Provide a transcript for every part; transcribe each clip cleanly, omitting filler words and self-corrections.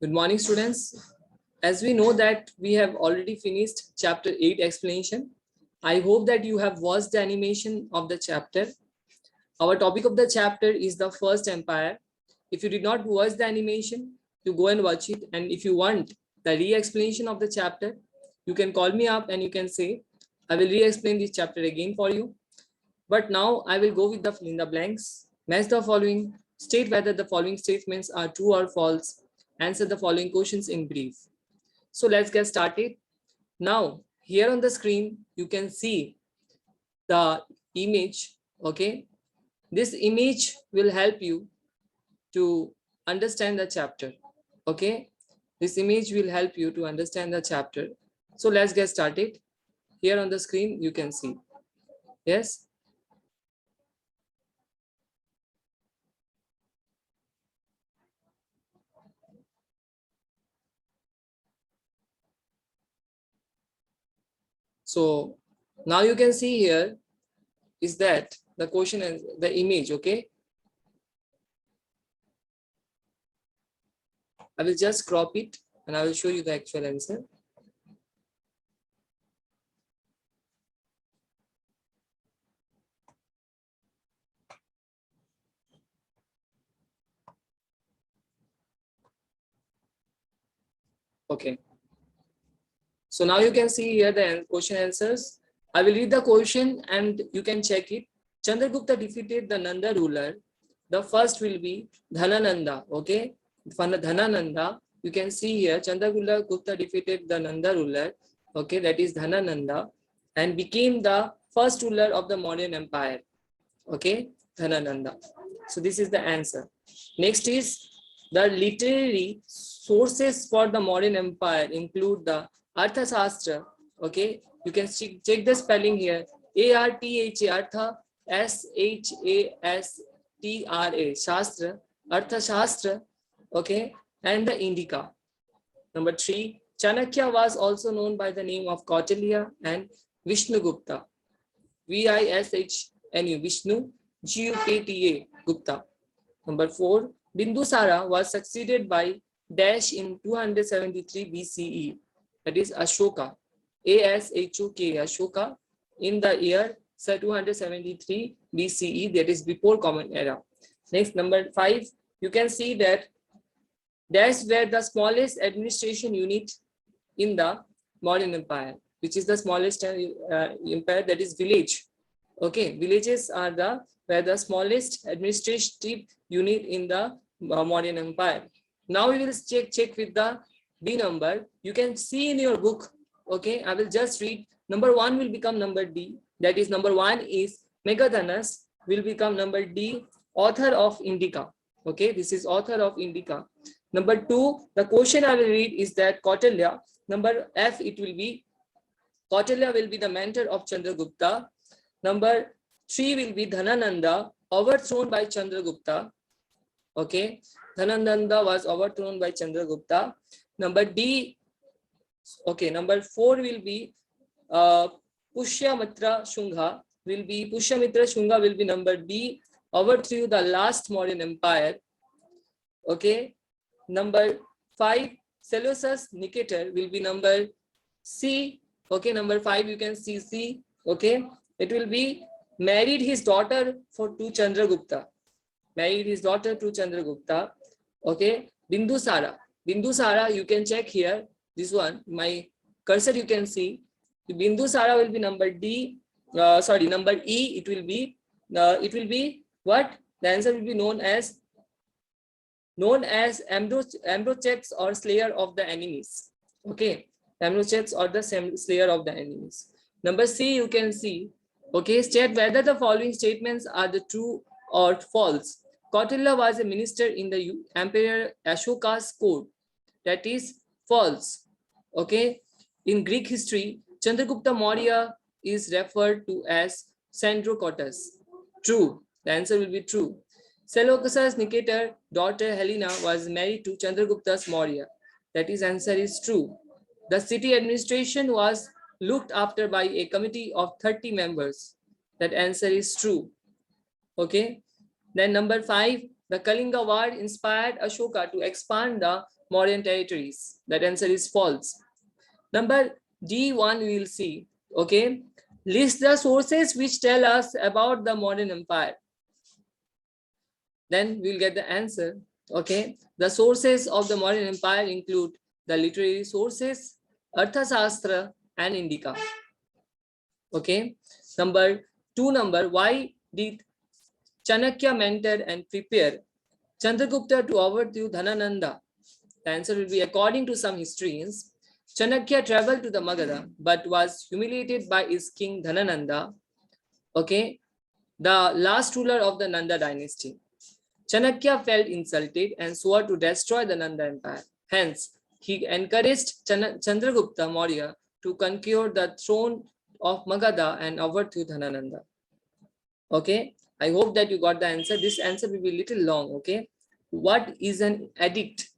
Good morning, students. As we know that we have already finished chapter 8 explanation, I hope that you have watched the animation of the chapter. Our topic of the chapter is the First Empire. If you did not watch the animation, you go and watch it. And if you want the re-explanation of the chapter, you can call me up and you can say, I will re-explain this chapter again for you. But now I will go with the fill in the blanks. Match the following. State whether the following statements are true or false. Answer the following questions in brief. So let's get started. Now, here on the screen, you can see the image. Okay. This image will help you to understand the chapter. Okay. This image will help you to understand the chapter. So let's get started. Here on the screen, you can see. Yes. So now you can see here is that the question and the image. Okay. I will just crop it and I will show you the actual answer. Okay. So now you can see here the question answers. I will read the question and you can check it. Chandragupta defeated the Nanda ruler. The first will be Dhanananda. Okay. Dhanananda. You can see here Chandragupta defeated the Nanda ruler. Okay. That is Dhanananda and became the first ruler of the modern empire. Okay. Dhanananda. So this is the answer. Next is the literary sources for the modern empire include the Arthashastra. Okay, you can check the spelling here. A-R-T-H-A, Artha, S-H-A-S-T-R-A, Shastra, Arthashastra. Okay, and the Indica. Number 3, Chanakya was also known by the name of Kautilya and Vishnugupta. V-I-S-H-N-U, Vishnu, G-U-K-T-A, Gupta. Number 4, Bindusara was succeeded by Dash in 273 BCE. That is Ashoka, A-S-H-O-K, Ashoka, in the year 273 BCE, that is before Common Era. Next, number 5, you can see that Dash were the smallest administration unit in the modern empire, which is the smallest empire, that is village. Okay, villages are were the smallest administrative unit in the modern empire. Now we will check with the D number. You can see in your book. Okay, I will just read. Number 1 will become number D. That is, number 1 is Megadhanas will become number D, author of Indica. Okay, this is author of Indica. Number 2, the question I will read is that Kautilya. Number F, it will be Kautilya will be the mentor of Chandragupta. Number 3 will be Dhanananda, overthrown by Chandragupta. Okay, Dhanananda was overthrown by Chandragupta. Number D, okay, number 4 will be Pushyamitra Shunga. Pushyamitra Shunga will be number D, overthrew the last modern empire. Okay, number 5, Seleucus Nicator will be number C. Okay, number 5 you can see C. Okay, it will be married his daughter to Chandragupta. Married his daughter to Chandragupta. Okay, Bindusara. Bindusara, you can check here. This one, my cursor you can see. Bindusara will be number D. Number E. It will be what? The answer will be known as Ambrosius or slayer of the enemies. Okay, Ambrosius or the slayer of the enemies. Number C, you can see. Okay, state whether the following statements are the true or false. Kautilya was a minister in the Emperor Ashoka's court. That is false. Okay, in Greek history, Chandragupta Maurya is referred to as Sandrocotus. True. The answer will be true. Seleucus Nicator, daughter Helena, was married to Chandragupta Maurya. That is, answer is true. The city administration was looked after by a committee of 30 members. That answer is true. Okay. Then number 5, the Kalinga War inspired Ashoka to expand the Mauryan territories. That answer is false. Number D1 we will see. Okay. List the sources which tell us about the Mauryan Empire. Then we'll get the answer. Okay. The sources of the Mauryan Empire include the literary sources, Arthashastra, and Indica. Okay. Why did Chanakya mentor and prepare Chandragupta to overthrow Dhanananda? The answer will be, according to some historians, Chanakya traveled to the Magadha but was humiliated by his king Dhanananda, okay, the last ruler of the Nanda dynasty. Chanakya felt insulted and swore to destroy the Nanda Empire. Hence, he encouraged Chandragupta Maurya to conquer the throne of Magadha and overthrow Dhanananda. Okay, I hope that you got the answer. This answer will be a little long. Okay, what is an edict?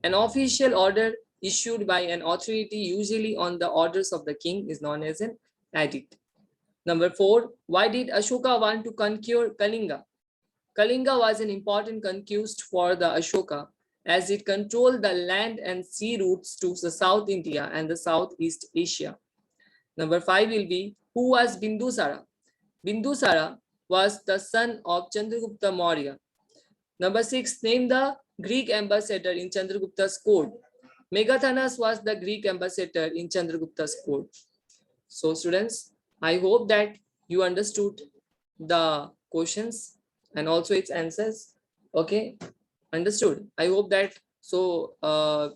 An official order issued by an authority, usually on the orders of the king, is known as an edict. Number 4, why did Ashoka want to conquer Kalinga? Kalinga was an important conquest for the Ashoka, as it controlled the land and sea routes to the South India and the Southeast Asia. Number 5 will be, who was Bindusara? Bindusara was the son of Chandragupta Maurya. Number 6, name the Greek ambassador in Chandragupta's court. Megathanas was the Greek ambassador in Chandragupta's court. So students, I hope that you understood the questions and also its answers. Okay, understood. I hope that. So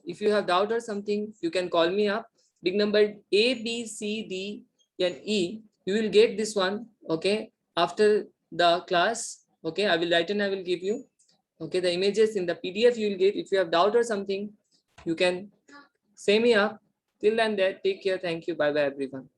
if you have doubt or something, you can call me up. Big number A, B, C, D, and E. You will get this one. Okay, after the class. Okay, I will write and I will give you. Okay, the images in the PDF you will get. If you have doubt or something, you can say me up. Till then, there, take care. Thank you. Bye bye, everyone.